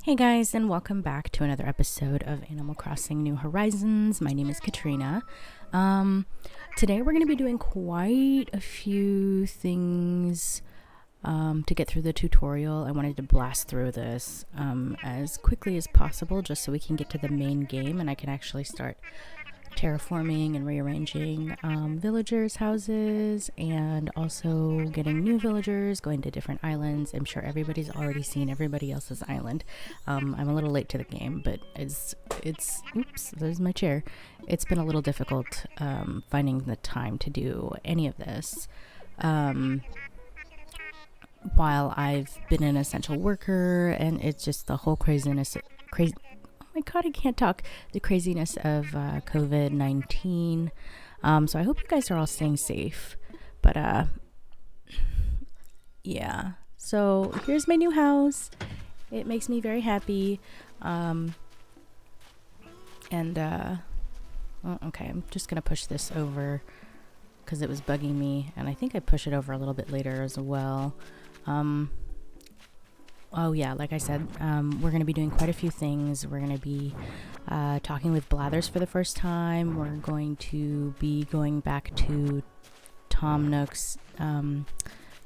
Hey guys, and welcome back to another episode of Animal Crossing New Horizons. My name is Katrina. Today we're going to be doing quite a few things to get through the tutorial. I wanted to blast through this as quickly as possible just so we can get to the main game and I can actually start terraforming and rearranging villagers' houses and also getting new villagers, going to different islands. I'm sure everybody's already seen everybody else's island. I'm a little late to the game, but it's oops, there's my chair. It's been a little difficult finding the time to do any of this. While I've been an essential worker, and it's just the whole craziness. Oh my god, I can't talk. The craziness of COVID-19. So I hope you guys are all staying safe. But yeah. So here's my new house. It makes me very happy. Okay, I'm just gonna push this over because it was bugging me, and I think I push it over a little bit later as well. Oh yeah, like I said, we're going to be doing quite a few things. We're going to be talking with Blathers for the first time. We're going to be going back to Tom Nook's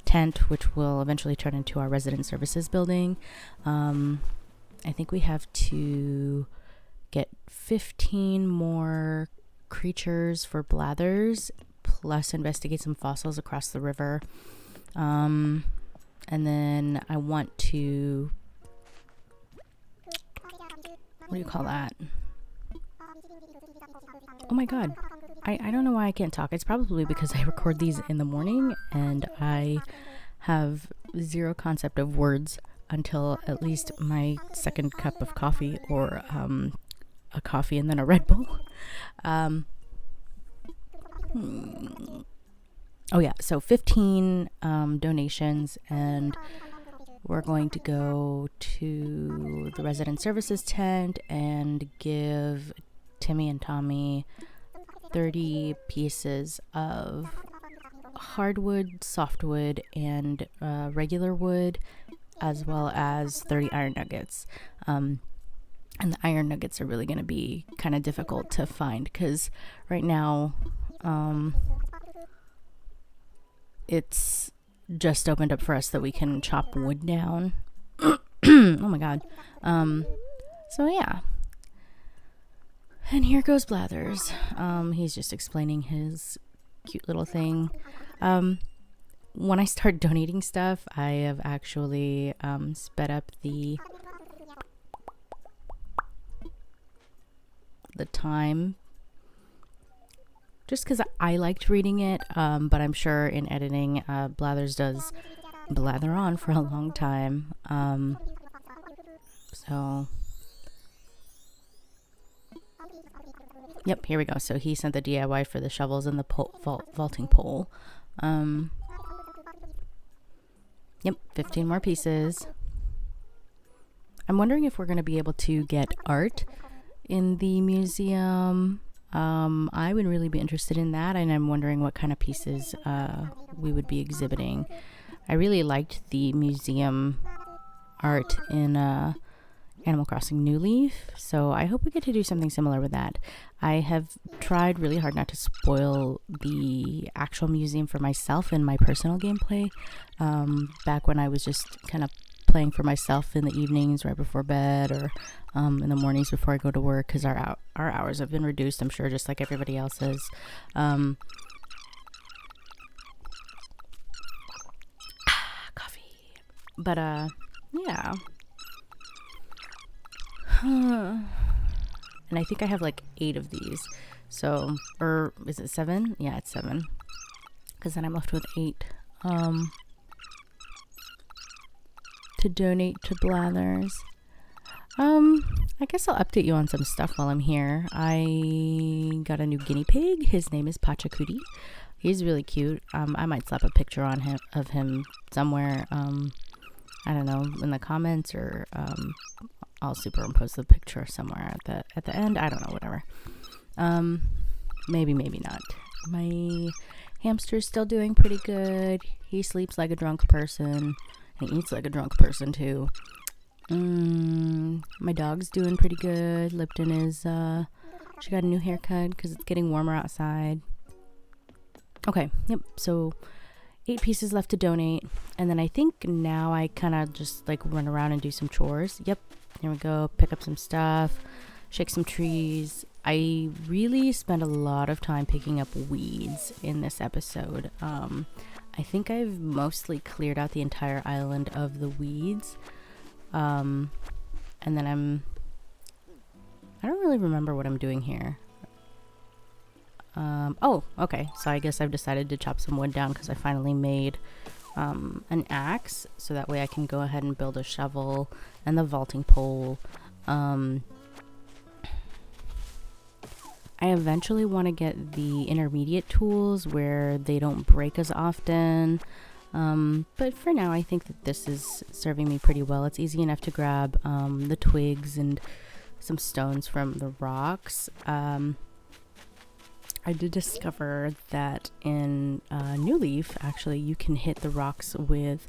tent, which will eventually turn into our resident services building. I think we have to get 15 more creatures for Blathers, plus investigate some fossils across the river. And then I want to, what do you call that? Oh my god. I don't know why I can't talk. It's probably because I record these in the morning and I have zero concept of words until at least my second cup of coffee or a coffee and then a Red Bull. Oh yeah, so 15 donations, and we're going to go to the resident services tent and give Timmy and Tommy 30 pieces of hardwood, softwood, and regular wood, as well as 30 iron nuggets. And the iron nuggets are really going to be kind of difficult to find because right now it's just opened up for us that we can chop wood down. Oh my god. So yeah. And here goes Blathers. He's just explaining his cute little thing. When I start donating stuff, I have actually sped up the time just because I liked reading it, but I'm sure in editing, Blathers does blather on for a long time. So, yep, here we go. So he sent the DIY for the shovels and the vaulting pole. Yep, 15 more pieces. I'm wondering if we're going to be able to get art in the museum. I would really be interested in that, and I'm wondering what kind of pieces we would be exhibiting. I really liked the museum art in Animal Crossing New Leaf, so I hope we get to do something similar with that. I have tried really hard not to spoil the actual museum for myself in my personal gameplay. Back when I was just kind of playing for myself in the evenings right before bed, or in the mornings before I go to work, because our hours have been reduced, I'm sure, just like everybody else's. Coffee. But yeah. And I think I have like 8 of these. So, or is it 7? Yeah, it's 7. Because then I'm left with 8. To donate to Blathers. I guess I'll update you on some stuff while I'm here. I got a new guinea pig. His name is Pachacuti. He's really cute. I might slap a picture on him of him somewhere. I don't know, in the comments, or I'll superimpose the picture somewhere at the end. I don't know, whatever. Maybe not. My hamster's still doing pretty good. He sleeps like a drunk person. He eats like a drunk person too. My dog's doing pretty good. Lipton is, she got a new haircut because it's getting warmer outside. Okay, yep, so 8 pieces left to donate. And then I think now I kind of just like run around and do some chores. Yep, here we go. Pick up some stuff, shake some trees. I really spent a lot of time picking up weeds in this episode. I think I've mostly cleared out the entire island of the weeds. And then I don't really remember what I'm doing here. Oh, okay. So I guess I've decided to chop some wood down because I finally made an axe. So that way I can go ahead and build a shovel and the vaulting pole. I eventually want to get the intermediate tools where they don't break as often. But for now, I think that this is serving me pretty well. It's easy enough to grab the twigs and some stones from the rocks. I did discover that in New Leaf, actually, you can hit the rocks with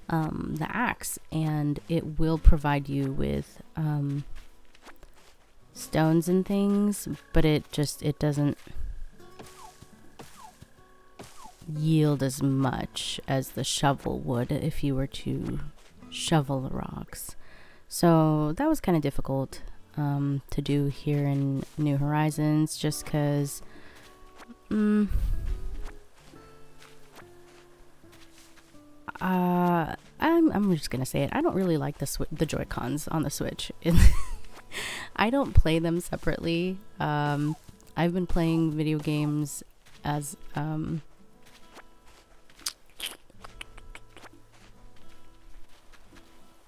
the axe, and it will provide you with stones and things, but it doesn't yield as much as the shovel would if you were to shovel the rocks. So that was kind of difficult to do here in New Horizons, just because I'm just gonna say it. I don't really like the Joy-Cons on the Switch. I don't play them separately. I've been playing video games as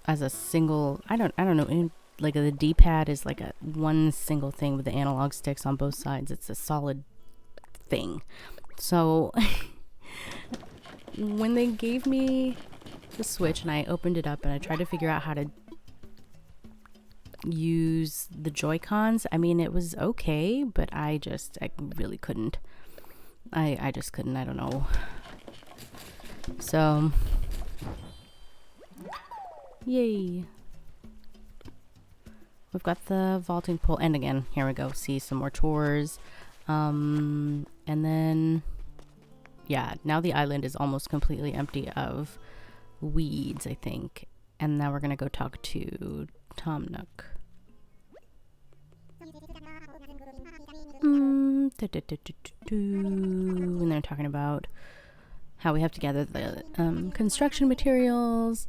a single. I don't know. Like the D-pad is like a one single thing with the analog sticks on both sides. It's a solid thing. So when they gave me the Switch and I opened it up and I tried to figure out how to use the Joy-Cons, I mean, it was okay, but I really couldn't. I just couldn't. I don't know. So yay. We've got the vaulting pole, and again, here we go. See some more chores. And then, yeah, now the island is almost completely empty of weeds, I think. And now we're gonna go talk to Tom Nook. And they're talking about how we have to gather the construction materials,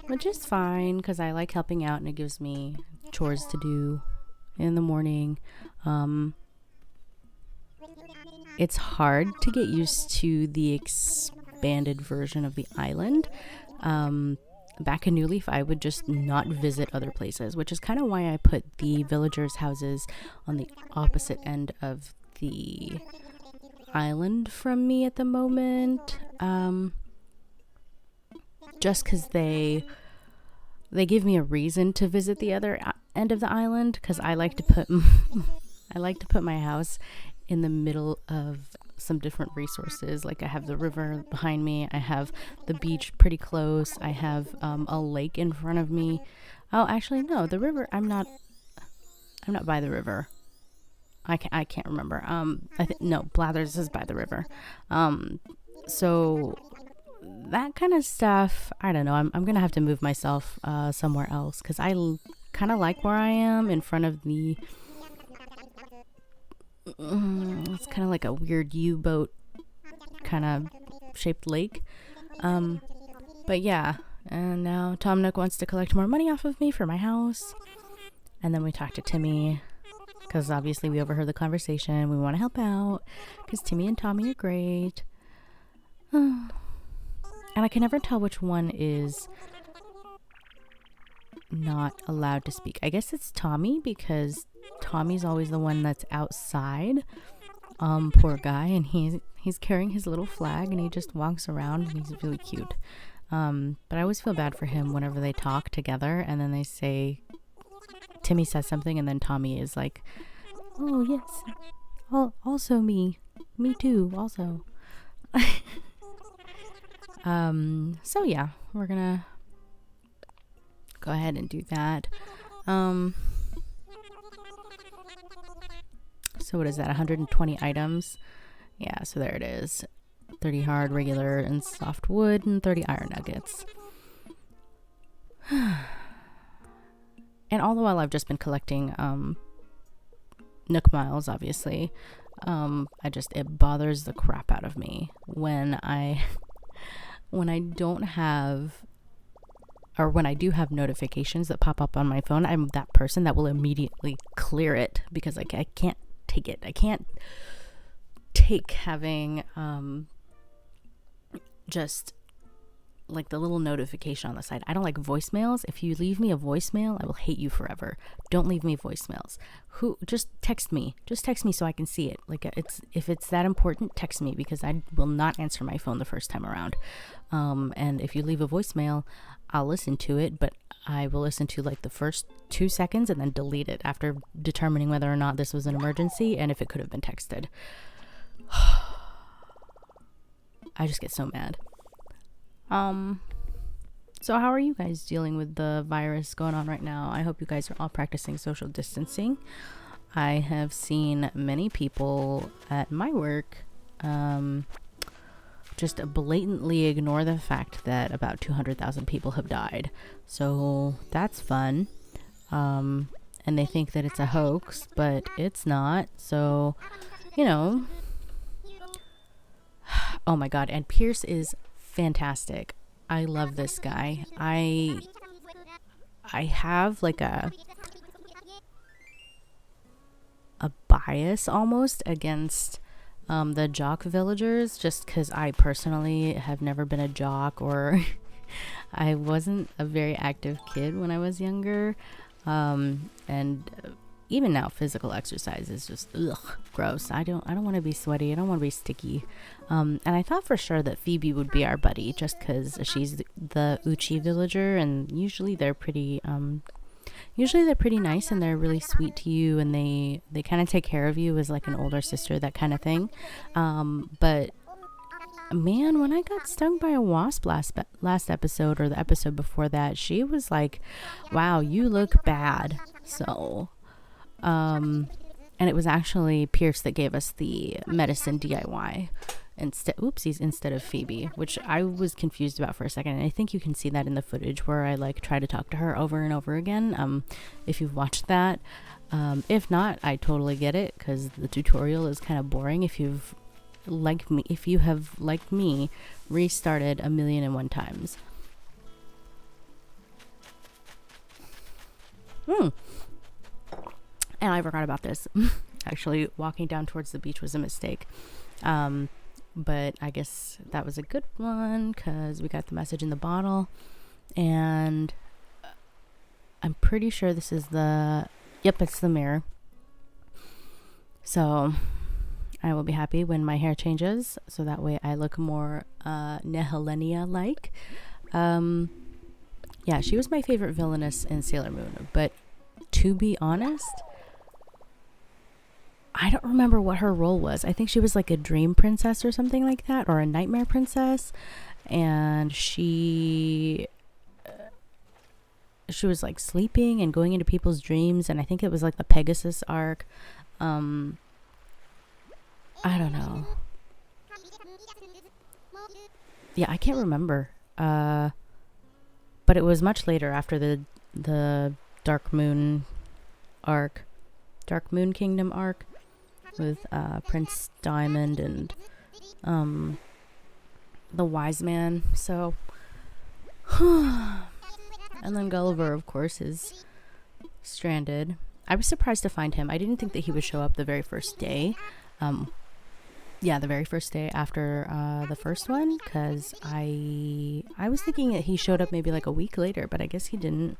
which is fine because I like helping out and it gives me chores to do in the morning. It's hard to get used to the expanded version of the island. Back in New Leaf, I would just not visit other places, which is kind of why I put the villagers' houses on the opposite end of the island from me at the moment. Just because they give me a reason to visit the other end of the island, because I like to put my house in the middle of some different resources. Like I have the river behind me, I have the beach pretty close, I have a lake in front of me. Oh, actually no, the river, I'm not by the river. I can't remember. No, Blathers is by the river. So that kind of stuff, I don't know. I'm gonna have to move myself somewhere else because I kind of like where I am in front of the. It's kind of like a weird U-boat kind of shaped lake. But yeah, and now Tom Nook wants to collect more money off of me for my house. And then we talked to Timmy because obviously we overheard the conversation. We want to help out because Timmy and Tommy are great. And I can never tell which one is not allowed to speak. I guess it's Tommy because Tommy's always the one that's outside. Poor guy, and he's carrying his little flag and he just walks around and he's really cute. But I always feel bad for him whenever they talk together and then they say, Timmy says something and then Tommy is like, oh yes, also me too, also. So yeah, we're gonna go ahead and do that. So what is that, 120 items? Yeah, so there it is. 30 hard, regular, and soft wood, and 30 iron nuggets. And all the while I've just been collecting Nook miles, obviously. It bothers the crap out of me when I don't have, or when I do have notifications that pop up on my phone. I'm that person that will immediately clear it because I can't take it. I can't take having just like the little notification on the side. I don't like voicemails. If you leave me a voicemail, I will hate you forever. Don't leave me voicemails. Just text me so I can see it. Like, if it's that important, text me, because I will not answer my phone the first time around. And if you leave a voicemail, I'll listen to it, but I will listen to like the first 2 seconds and then delete it after determining whether or not this was an emergency and if it could have been texted. I just get so mad. So how are you guys dealing with the virus going on right now? I hope you guys are all practicing social distancing. I have seen many people at my work just blatantly ignore the fact that about 200,000 people have died. So that's fun. And they think that it's a hoax, but it's not. So, oh my God. And Pierce is fantastic. I love this guy. I have like a bias almost against the jock villagers, just because I personally have never been a jock, or I wasn't a very active kid when I was younger. And even now, physical exercise is just gross. I don't want to be sweaty. I don't want to be sticky. And I thought for sure that Phoebe would be our buddy, just because she's the Uchi villager, and usually they're pretty nice, and they're really sweet to you, and they kind of take care of you as like an older sister, that kind of thing. But man, when I got stung by a wasp last episode, or the episode before that, she was like, "Wow, you look bad." So, and it was actually Pierce that gave us the medicine DIY instead of Phoebe, which I was confused about for a second. And I think you can see that in the footage where I like try to talk to her over and over again. If you've watched that, if not, I totally get it, because the tutorial is kind of boring. If you have like me restarted 1,000,001 times. And I forgot about this. Actually, walking down towards the beach was a mistake. But I guess that was a good one, because we got the message in the bottle. And I'm pretty sure this is it's the mirror. So I will be happy when my hair changes, so that way I look more Nehelenia-like. Yeah, she was my favorite villainess in Sailor Moon, but to be honest, I don't remember what her role was. I think she was like a dream princess or something like that, or a nightmare princess. And she was like sleeping and going into people's dreams. And I think it was like the Pegasus arc. I don't know. Yeah, I can't remember. But it was much later, after the Dark Moon arc. Dark Moon Kingdom arc. With Prince Diamond and the Wise Man. So, and then Gulliver, of course, is stranded. I was surprised to find him. I didn't think that he would show up the very first day. The very first day after the first one, because I was thinking that he showed up maybe like a week later, but I guess he didn't.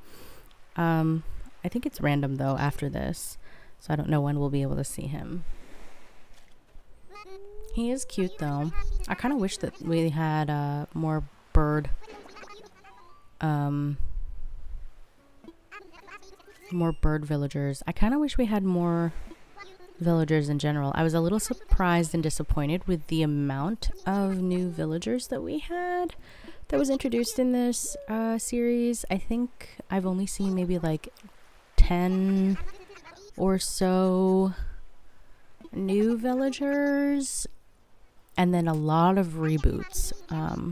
I think it's random though after this, so I don't know when we'll be able to see him. He is cute though. I kind of wish that we had more bird villagers. I kind of wish we had more villagers in general. I was a little surprised and disappointed with the amount of new villagers that we had. that was introduced in this series. I think I've only seen maybe like 10 or so new villagers, and then a lot of reboots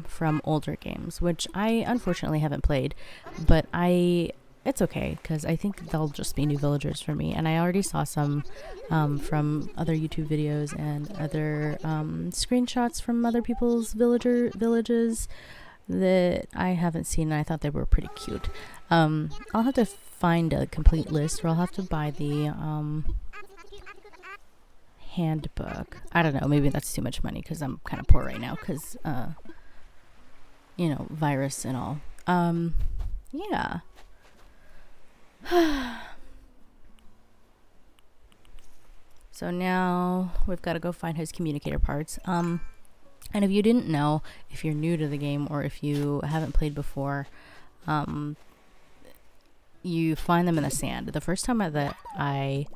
from older games, which I unfortunately haven't played, but it's okay because I think they'll just be new villagers for me. And I already saw some from other YouTube videos and other screenshots from other people's villages that I haven't seen, and I thought they were pretty cute. I'll have to find a complete list, or I'll have to buy the handbook. I don't know, maybe that's too much money because I'm kind of poor right now because you know, virus and all. Yeah. So now we've got to go find his communicator parts. And if you didn't know, if you're new to the game or if you haven't played before, you find them in the sand. The first time that I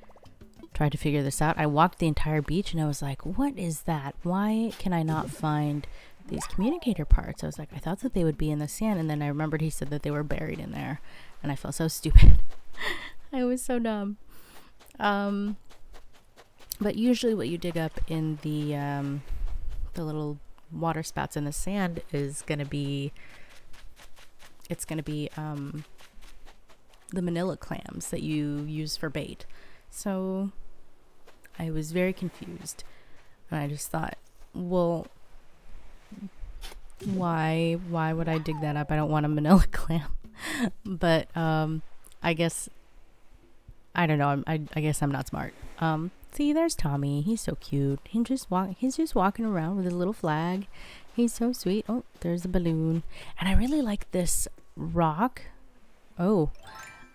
tried to figure this out, I walked the entire beach and I was like, what is that? Why can I not find these communicator parts? I was like, I thought that they would be in the sand, and then I remembered he said that they were buried in there, and I felt so stupid. I was so dumb. But usually what you dig up in the little water spouts in the sand is gonna be the manila clams that you use for bait. So I was very confused, and I just thought, well, why would I dig that up? I don't want a manila clam. But I guess, I don't know, I guess I'm not smart. See, there's Tommy. He's so cute. He's just walking around with his little flag. He's so sweet. Oh, there's a balloon. And I really like this rock. Oh,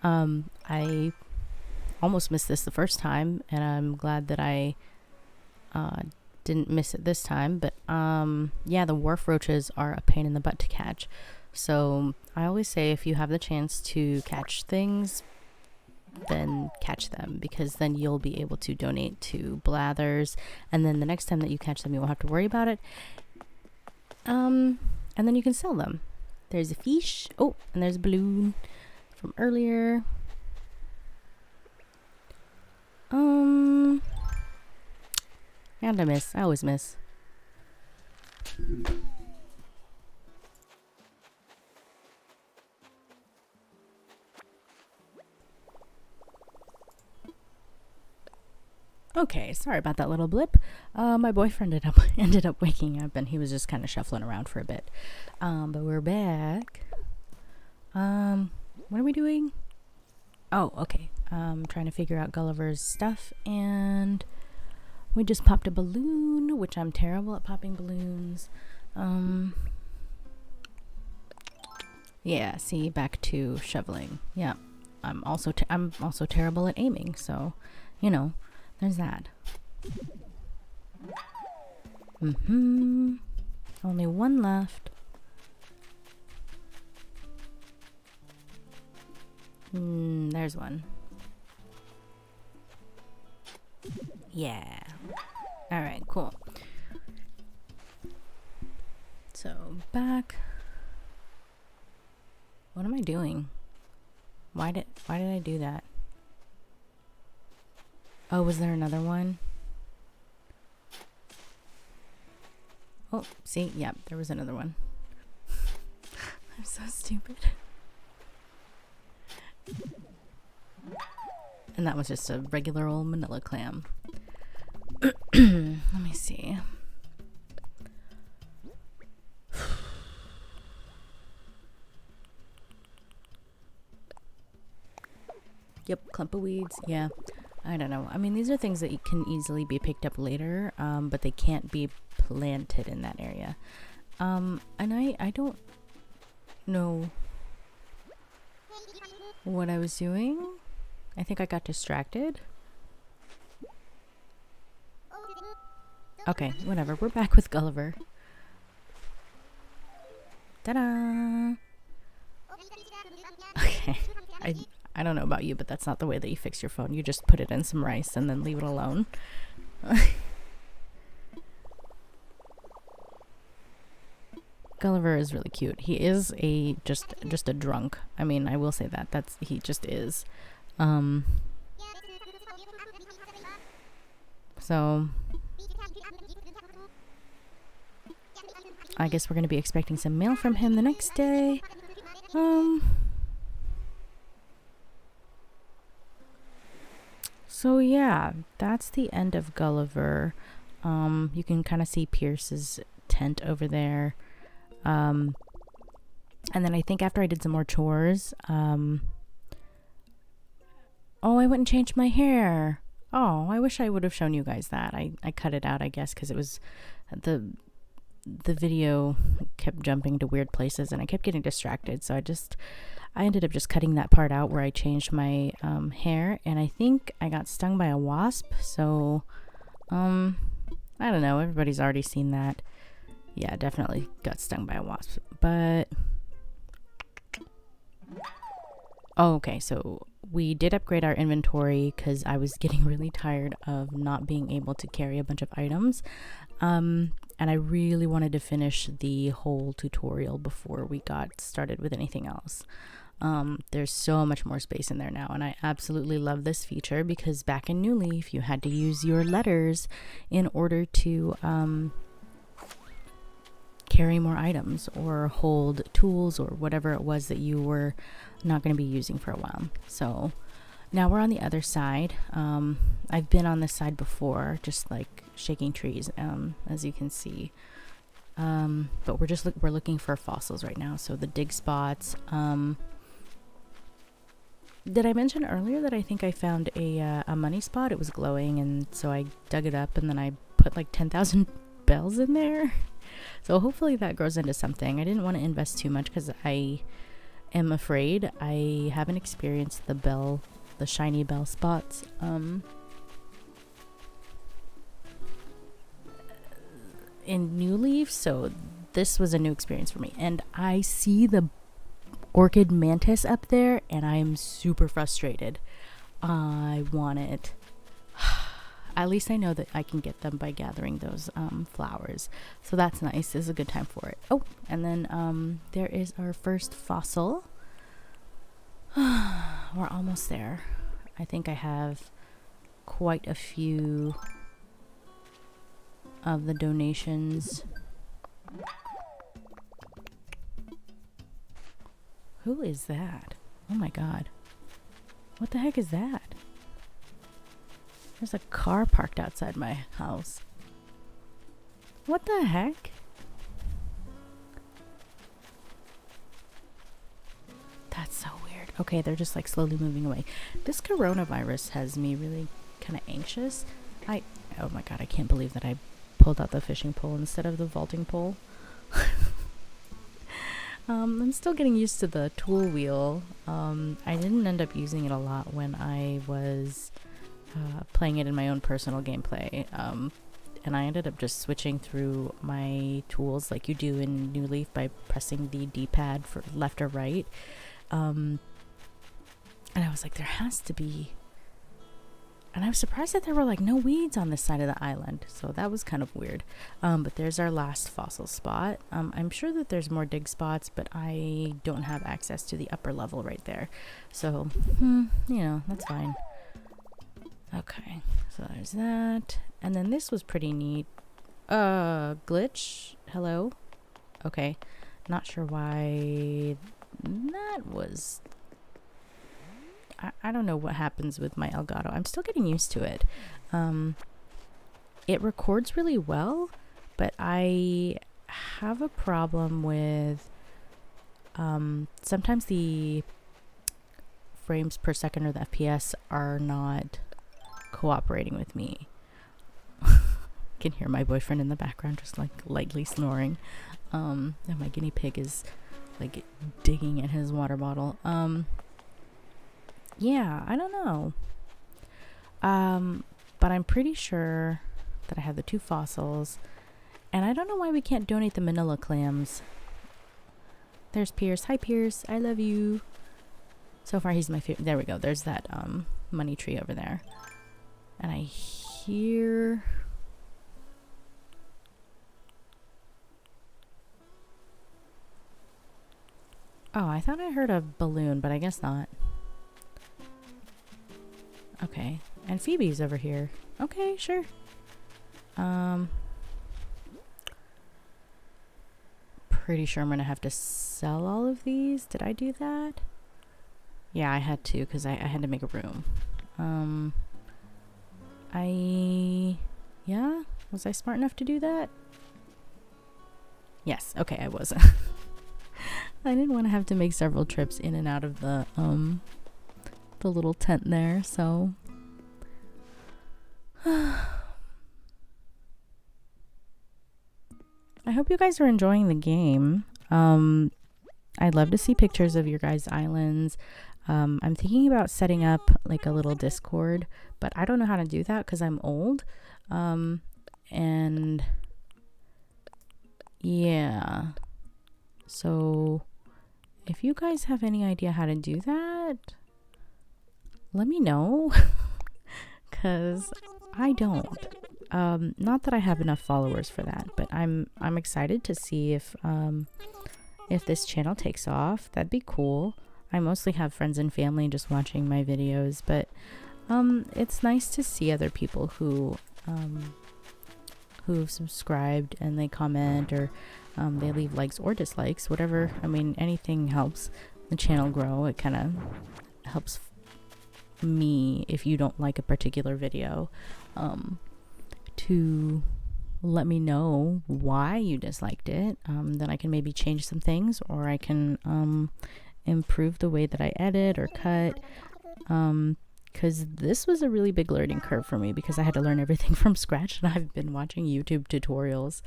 I almost missed this the first time, and I'm glad that I didn't miss it this time. But yeah, the wharf roaches are a pain in the butt to catch. So I always say, if you have the chance to catch things, then catch them, because then you'll be able to donate to Blathers, and then the next time that you catch them, you won't have to worry about it. And then you can sell them. There's a fish. Oh, and there's a balloon from earlier. And I miss. I always miss. Okay, sorry about that little blip. My boyfriend ended up waking up, and he was just kind of shuffling around for a bit. But we're back. What are we doing? Oh, okay. Trying to figure out Gulliver's stuff, and we just popped a balloon, which I'm terrible at popping balloons. Yeah, see, back to shoveling. Yeah, I'm also terrible at aiming, so, you know, there's that. Only one left. There's one. Yeah. All right, cool. So back. What am I doing? Why did I do that? Oh, was there another one? Oh, see, yep, there was another one. I'm so stupid. And that was just a regular old manila clam. Let me see. Yep, clump of weeds. Yeah, I don't know. I mean, these are things that can easily be picked up later, but they can't be planted in that area. And I don't know what I was doing. I think I got distracted. Okay, whatever. We're back with Gulliver. Ta-da! Okay, I don't know about you, but that's not the way that you fix your phone. You just put it in some rice and then leave it alone. Gulliver is really cute. He is just a drunk. I mean, I will say that. He just is. So I guess we're going to be expecting some mail from him the next day. So yeah, that's the end of Gulliver. You can kind of see Pierce's tent over there. And then I think after I did some more chores, oh, I went and changed my hair. Oh, I wish I would have shown you guys that. I cut it out, I guess, because it was the video kept jumping to weird places and I kept getting distracted. So I ended up just cutting that part out where I changed my hair, and I think I got stung by a wasp. So I don't know. Everybody's already seen that. Yeah, definitely got stung by a wasp. But oh, okay, so we did upgrade our inventory because I was getting really tired of not being able to carry a bunch of items. And I really wanted to finish the whole tutorial before we got started with anything else. There's so much more space in there now, and I absolutely love this feature because back in New Leaf, you had to use your letters in order to carry more items or hold tools or whatever it was that you were not going to be using for a while. So now we're on the other side. I've been on this side before, just like shaking trees, as you can see. But we're looking for fossils right now. So the dig spots. Did I mention earlier that I think I found a money spot? It was glowing, and so I dug it up, and then I put like 10,000 bells in there. So hopefully that grows into something. I didn't want to invest too much because I am afraid. I haven't experienced the shiny bell spots in New Leaf, so this was a new experience for me. And I see the orchid mantis up there, and I am super frustrated. I want it. At least I know that I can get them by gathering those flowers. So that's nice. This is a good time for it. Oh, and then there is our first fossil. We're almost there. I think I have quite a few of the donations. Who is that? Oh my god. What the heck is that? There's a car parked outside my house. What the heck? That's so weird. Okay, they're just like slowly moving away. This coronavirus has me really kind of anxious. Oh my god, I can't believe that I pulled out the fishing pole instead of the vaulting pole. I'm still getting used to the tool wheel. I didn't end up using it a lot when I was playing it in my own personal gameplay, and I ended up just switching through my tools like you do in New Leaf by pressing the D-pad for left or right, and I was like, there has to be, and I was surprised that there were like no weeds on this side of the island, so that was kind of weird. But there's our last fossil spot. I'm sure that there's more dig spots, but I don't have access to the upper level right there, so that's fine. Okay, so there's that. And then this was pretty neat. Glitch? Hello? Okay. Not sure why that was... I don't know what happens with my Elgato. I'm still getting used to it. It records really well, but I have a problem with... sometimes the frames per second or the FPS are not cooperating with me. Can hear my boyfriend in the background just like lightly snoring, and my guinea pig is like digging at his water bottle. Yeah, I don't know, but I'm pretty sure that I have the 2 fossils, and I don't know why we can't donate the manila clams. There's Pierce. Hi Pierce, I love you. So far he's my favorite. There we go. There's that money tree over there. And I hear... Oh, I thought I heard a balloon, but I guess not. Okay. And Phoebe's over here. Okay, sure. Pretty sure I'm gonna have to sell all of these. Did I do that? Yeah, I had to because I had to make a room. Yeah? Was I smart enough to do that? Yes. Okay, I was. I didn't want to have to make several trips in and out of the little tent there, so I hope you guys are enjoying the game. I'd love to see pictures of your guys' islands. I'm thinking about setting up like a little Discord, but I don't know how to do that because I'm old. And yeah. So if you guys have any idea how to do that, let me know. Because I don't. Not that I have enough followers for that, but I'm excited to see if this channel takes off. That'd be cool. I mostly have friends and family just watching my videos, but it's nice to see other people who've subscribed and they comment or they leave likes or dislikes, whatever. I mean, anything helps the channel grow. It kind of helps me if you don't like a particular video to let me know why you disliked it. Then I can maybe change some things, or I can improve the way that I edit or cut, because this was a really big learning curve for me because I had to learn everything from scratch, and I've been watching YouTube tutorials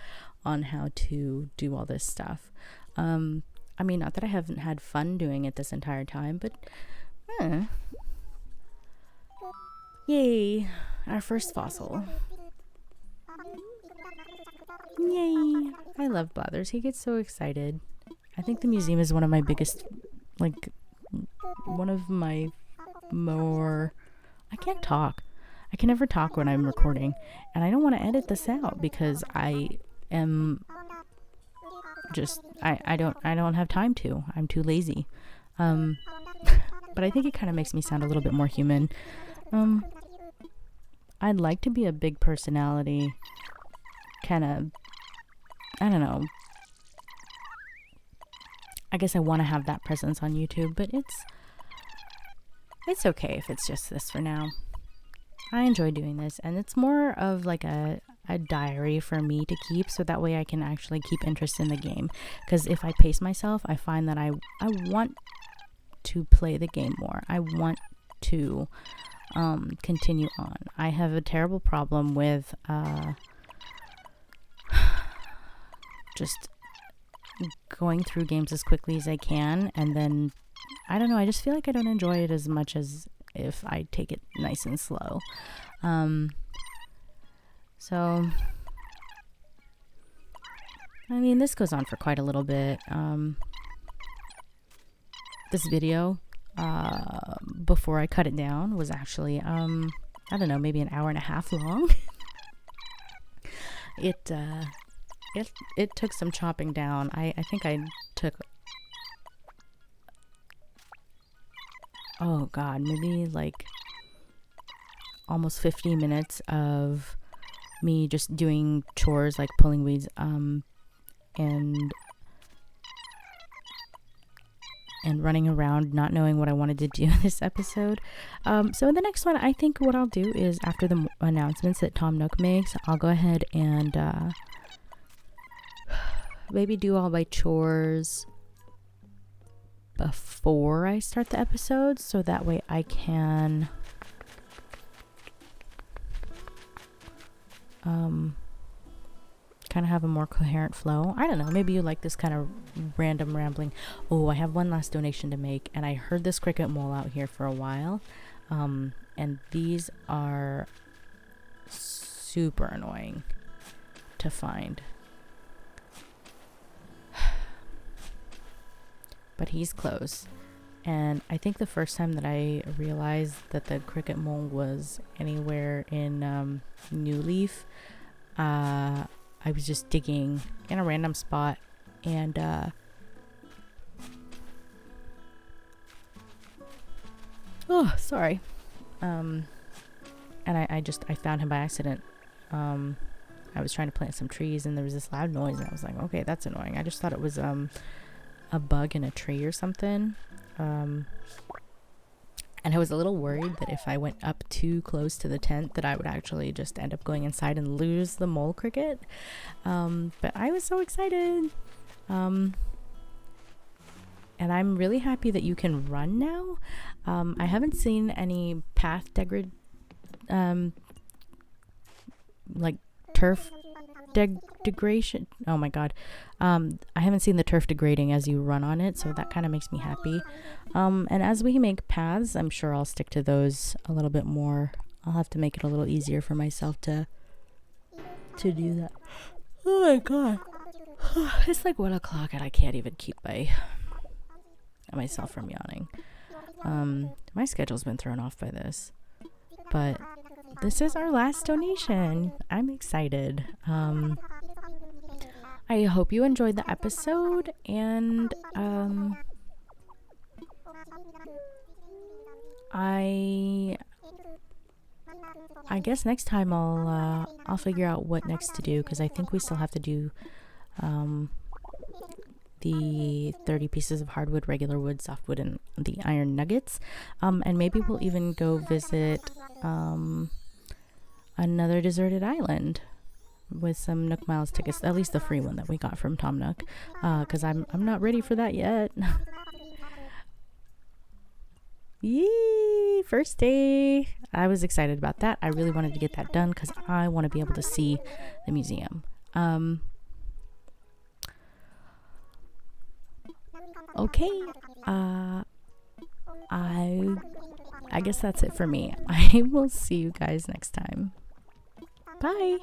on how to do all this stuff. I mean, not that I haven't had fun doing it this entire time, but yay, our first fossil. Yay. I love Blathers. He gets so excited. I think the museum is one of my biggest, like, one of my more... I can't talk. I can never talk when I'm recording. And I don't want to edit this out because I am just... I don't have time to. I'm too lazy. But I think it kind of makes me sound a little bit more human. I'd like to be a big personality. Kind of... I don't know. I guess I want to have that presence on YouTube, but it's okay if it's just this for now. I enjoy doing this, and it's more of like a diary for me to keep, so that way I can actually keep interest in the game. Because if I pace myself, I find that I want to play the game more. I want to continue on. I have a terrible problem with just going through games as quickly as I can, and then I don't know, I just feel like I don't enjoy it as much as if I take it nice and slow. So I mean, this goes on for quite a little bit. This video before I cut it down was actually I don't know, maybe an hour and a half long. It took some chopping down. I think I took, oh god, maybe like almost 50 minutes of me just doing chores like pulling weeds and running around not knowing what I wanted to do in this episode. So in the next one, I think what I'll do is after the announcements that Tom Nook makes, I'll go ahead and maybe do all my chores before I start the episode, so that way I can kind of have a more coherent flow. I don't know, maybe you like this kind of random rambling. Oh, I have one last donation to make, and I heard this cricket mole out here for a while, and these are super annoying to find. But he's close, and I think the first time that I realized that the cricket mole was anywhere in New Leaf, I was just digging in a random spot, and Oh, sorry. And I found him by accident. I was trying to plant some trees and there was this loud noise and I was like, okay, that's annoying. I just thought it was a bug in a tree or something. And I was a little worried that if I went up too close to the tent that I would actually just end up going inside and lose the mole cricket. But I was so excited. And I'm really happy that you can run now. I haven't seen any path like turf degradation. Oh my god. I haven't seen the turf degrading as you run on it, so that kind of makes me happy. And as we make paths, I'm sure I'll stick to those a little bit more. I'll have to make it a little easier for myself to do that. Oh my god. It's like 1 o'clock and I can't even keep myself from yawning. My schedule's been thrown off by this. But this is our last donation. I'm excited. I hope you enjoyed the episode, and I guess next time I'll figure out what next to do, because I think we still have to do the 30 pieces of hardwood, regular wood, softwood, and the iron nuggets. And maybe we'll even go visit another deserted island with some Nook Miles tickets, at least the free one that we got from Tom Nook, because I'm not ready for that yet. Yee! First day! I was excited about that. I really wanted to get that done because I want to be able to see the museum. Okay. I guess that's it for me. I will see you guys next time. Bye!